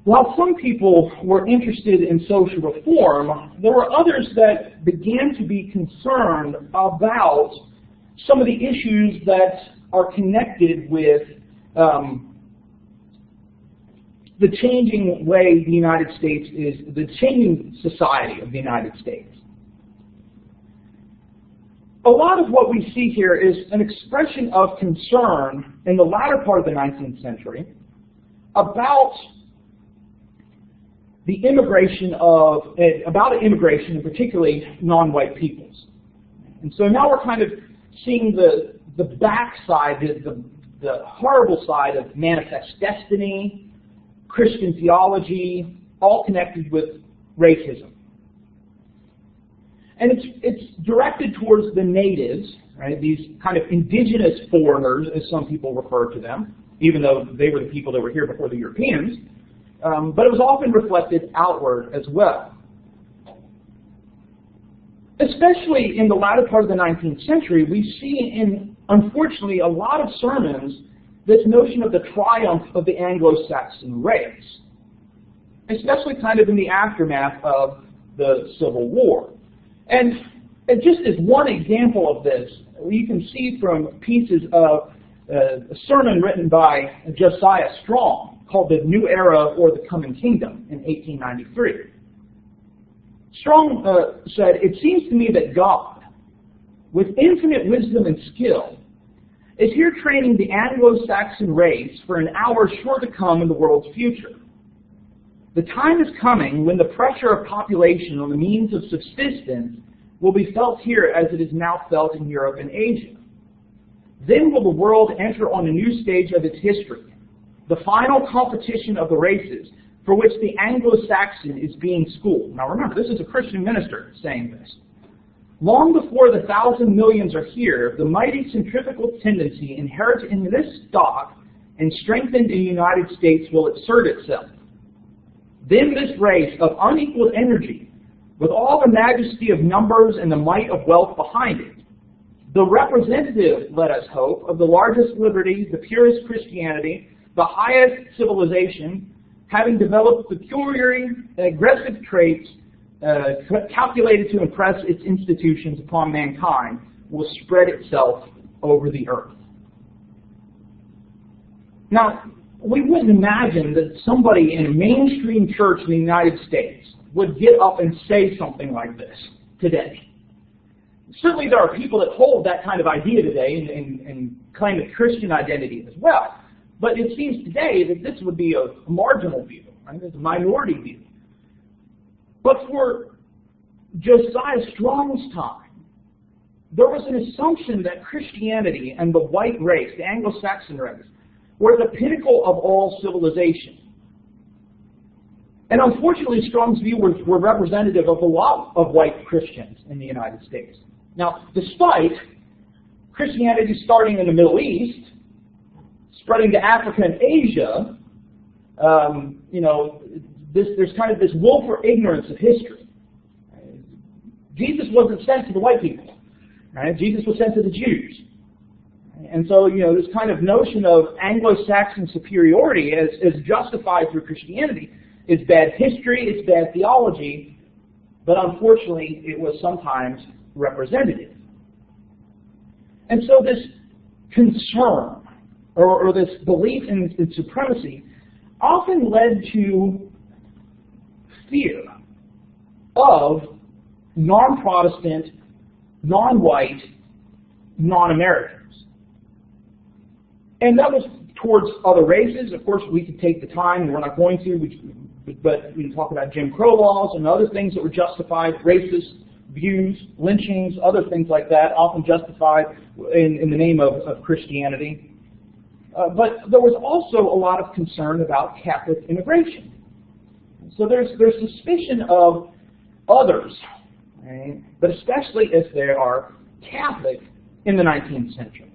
While some people were interested in social reform, there were others that began to be concerned about some of the issues that are connected with the changing way the United States is, the changing society of the United States. A lot of what we see here is an expression of concern in the latter part of the 19th century about the immigration and particularly non-white peoples. And so now we're kind of seeing the backside, the horrible side of manifest destiny, Christian theology, all connected with racism. And it's directed towards the natives, right? These kind of indigenous foreigners, as some people refer to them, even though they were the people that were here before the Europeans. But it was often reflected outward as well. Especially in the latter part of the 19th century, we see in, unfortunately, a lot of sermons this notion of the triumph of the Anglo-Saxon race, especially kind of in the aftermath of the Civil War. And just as one example of this, you can see from pieces of a sermon written by Josiah Strong called The New Era or the Coming Kingdom in 1893. Strong said, "It seems to me that God, with infinite wisdom and skill, is here training the Anglo-Saxon race for an hour sure to come in the world's future. The time is coming when the pressure of population on the means of subsistence will be felt here as it is now felt in Europe and Asia. Then will the world enter on a new stage of its history, the final competition of the races for which the Anglo-Saxon is being schooled." Now remember, this is a Christian minister saying this. "Long before the 1,000 millions are here, the mighty centrifugal tendency inherent in this stock and strengthened in the United States will assert itself. Then this race of unequaled energy, with all the majesty of numbers and the might of wealth behind it, the representative, let us hope, of the largest liberty, the purest Christianity, the highest civilization, having developed peculiar and aggressive traits calculated to impress its institutions upon mankind, will spread itself over the earth." Now, we wouldn't imagine that somebody in a mainstream church in the United States would get up and say something like this today. Certainly there are people that hold that kind of idea today and claim a Christian identity as well. But it seems today that this would be a marginal view, right? It's a minority view. But for Josiah Strong's time, there was an assumption that Christianity and the white race, the Anglo-Saxon race, were the pinnacle of all civilization. And unfortunately, Strong's view were representative of a lot of white Christians in the United States. Now, despite Christianity starting in the Middle East, spreading to Africa and Asia, there's kind of this willful ignorance of history. Jesus wasn't sent to the white people. Right? Jesus was sent to the Jews. And so, this kind of notion of Anglo-Saxon superiority as justified through Christianity is bad history, it's bad theology, but unfortunately it was sometimes representative. And so this concern, or this belief in supremacy, often led to fear of non-Protestant, non-white, non-Americans. And that was towards other races. Of course, we could take the time, and we're not going to, but we can talk about Jim Crow laws and other things that were justified, racist views, lynchings, other things like that, often justified in the name of Christianity. But there was also a lot of concern about Catholic immigration. So there's suspicion of others, right? But especially if they are Catholic in the 19th century.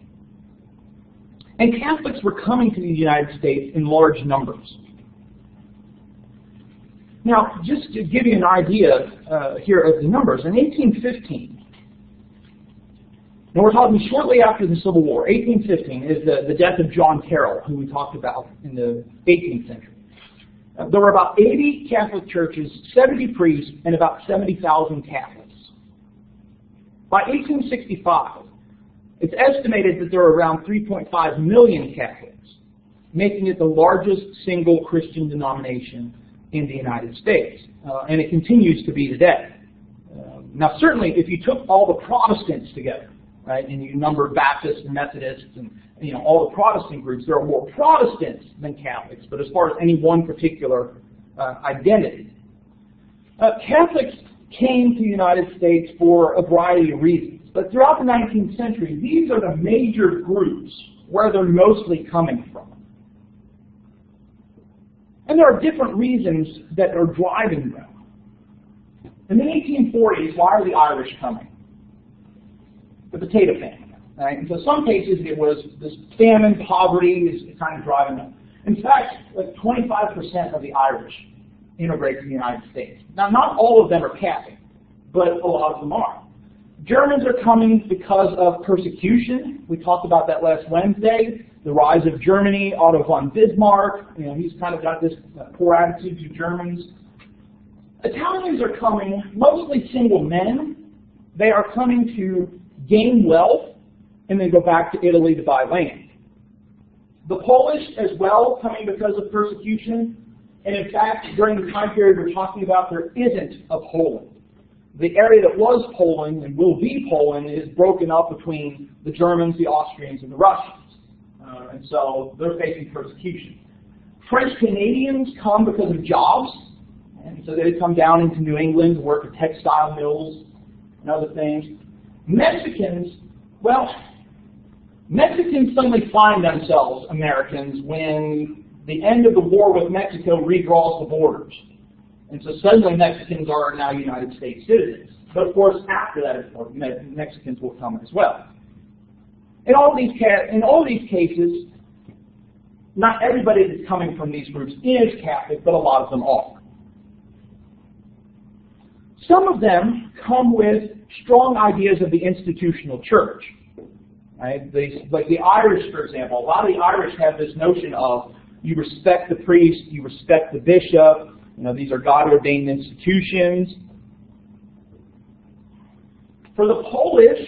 And Catholics were coming to the United States in large numbers. Now, just to give you an idea here of the numbers, in 1815, now we're talking shortly after the Civil War, 1815 is the death of John Carroll, who we talked about in the 18th century. There were about 80 Catholic churches, 70 priests, and about 70,000 Catholics. By 1865, it's estimated that there were around 3.5 million Catholics, making it the largest single Christian denomination in the United States. And it continues to be today. Now certainly if you took all the Protestants together, right, and you numbered Baptists and Methodists and all the Protestant groups, there are more Protestants than Catholics, but as far as any one particular identity. Catholics came to the United States for a variety of reasons, but throughout the 19th century, these are the major groups where they're mostly coming from. And there are different reasons that are driving them. In the 1840s, why are the Irish coming? The potato famine. Right? And so in some cases it was this famine, poverty is kind of driving them. In fact, like 25% of the Irish immigrate to the United States. Now not all of them are Catholic, but a lot of them are. Germans are coming because of persecution. We talked about that last Wednesday. The rise of Germany, Otto von Bismarck, he's kind of got this poor attitude to Germans. Italians are coming, mostly single men. They are coming to gain wealth and then go back to Italy to buy land. The Polish as well coming because of persecution. And in fact, during the time period we're talking about, there isn't a Poland. The area that was Poland and will be Poland is broken up between the Germans, the Austrians, and the Russians. And so they're facing persecution. French Canadians come because of jobs. And so they come down into New England to work at textile mills and other things. Mexicans, well, Mexicans suddenly find themselves Americans when the end of the war with Mexico redraws the borders. And so suddenly Mexicans are now United States citizens. But of course, after that, Mexicans will come as well. In all these cases, not everybody that's coming from these groups is Catholic, but a lot of them are. Some of them come with strong ideas of the institutional church. Right? Like the Irish, for example. A lot of the Irish have this notion of you respect the priest, you respect the bishop. These are God-ordained institutions. For the Polish,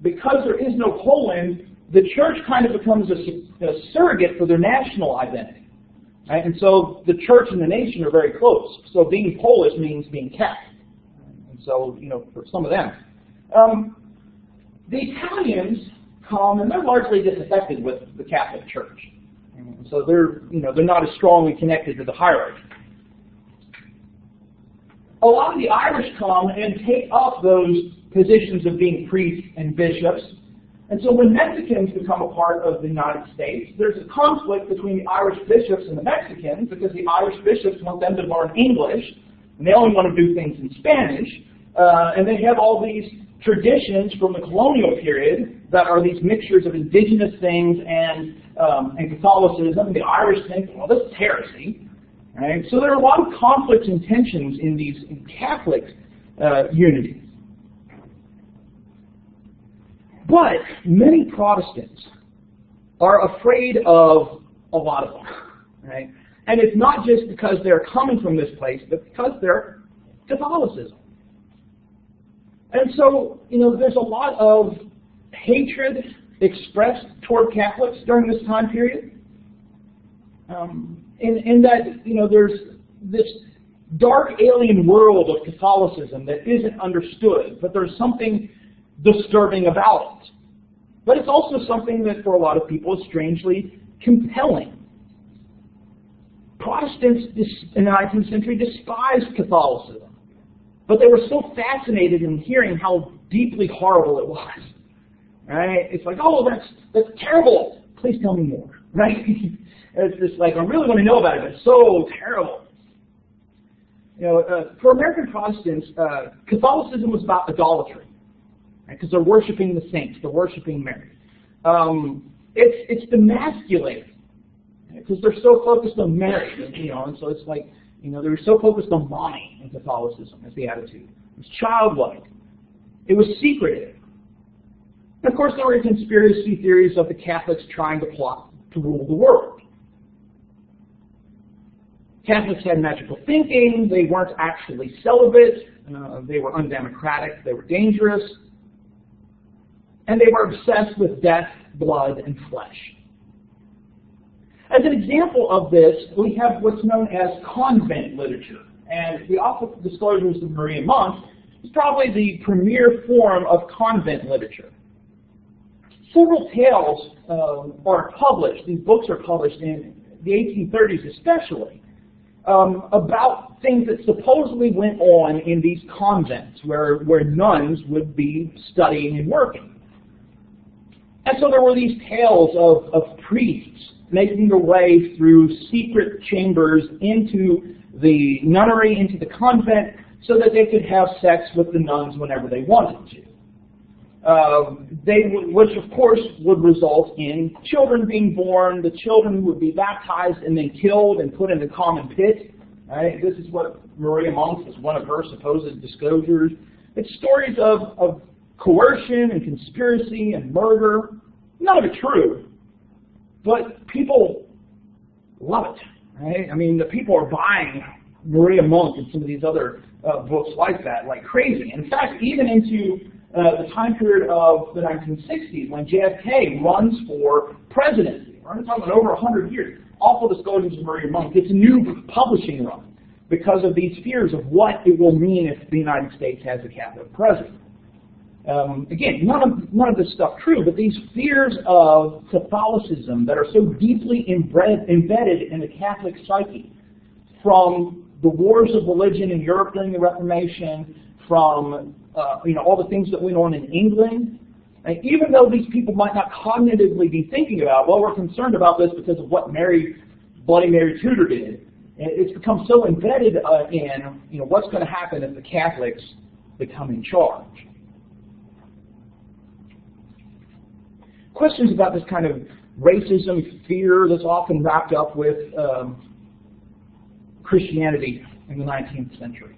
because there is no Poland, the church kind of becomes a surrogate for their national identity. Right? And so the church and the nation are very close. So being Polish means being Catholic. And so, for some of them. The Italians come, and they're largely disaffected with the Catholic Church. And so they're not as strongly connected to the hierarchy. A lot of the Irish come and take up those positions of being priests and bishops. And so when Mexicans become a part of the United States, there's a conflict between the Irish bishops and the Mexicans because the Irish bishops want them to learn English, and they only want to do things in Spanish. And they have all these traditions from the colonial period that are these mixtures of indigenous things and Catholicism. And the Irish think, well, this is heresy. Right? So there are a lot of conflicts and tensions in Catholic unity. But many Protestants are afraid of a lot of them. Right? And it's not just because they're coming from this place, but because they're Catholicism. And so, there's a lot of hatred expressed toward Catholics during this time period. In that, there's this dark alien world of Catholicism that isn't understood, but there's something disturbing about it. But it's also something that for a lot of people is strangely compelling. Protestants in the 19th century despised Catholicism, but they were so fascinated in hearing how deeply horrible it was. Right? It's like, oh, that's terrible. Please tell me more. Right? It's just like, I really want to know about it, but it's so terrible. For American Protestants, Catholicism was about idolatry, because they're worshiping the saints, they're worshiping Mary. It's demasculating, because they're so focused on Mary, and so it's like, they're so focused on mommy in Catholicism as the attitude. It was childlike. It was secretive. And of course, there were conspiracy theories of the Catholics trying to plot to rule the world. Catholics had magical thinking. They weren't actually celibate. They were undemocratic. They were dangerous. And they were obsessed with death, blood, and flesh. As an example of this, we have what's known as convent literature. And the Awful Disclosures of Maria Monk is probably the premier form of convent literature. Several tales are published, these books are published in the 1830s especially, about things that supposedly went on in these convents where nuns would be studying and working. And so there were these tales of priests making their way through secret chambers into the nunnery, into the convent, so that they could have sex with the nuns whenever they wanted to. Which of course would result in children being born. The children would be baptized and then killed and put in the common pit. Right? This is what Maria Monk is one of her supposed disclosures. It's stories of coercion and conspiracy and murder. None of it true, but people love it. Right? I mean, the people are buying Maria Monk and some of these other books like that like crazy. In fact, even into the time period of the 1960s when JFK runs for presidency. We're talking about over 100 years. Awful Disclosures of Maria Monk gets a new publishing run because of these fears of what it will mean if the United States has a Catholic president. Again, none of this stuff true, but these fears of Catholicism that are so deeply embedded in the Catholic psyche, from the wars of religion in Europe during the Reformation, from all the things that went on in England. And even though these people might not cognitively be thinking about, well, we're concerned about this because of what Bloody Mary Tudor did, it's become so embedded in what's going to happen if the Catholics become in charge. Questions about this kind of racism, fear that's often wrapped up with Christianity in the 19th century.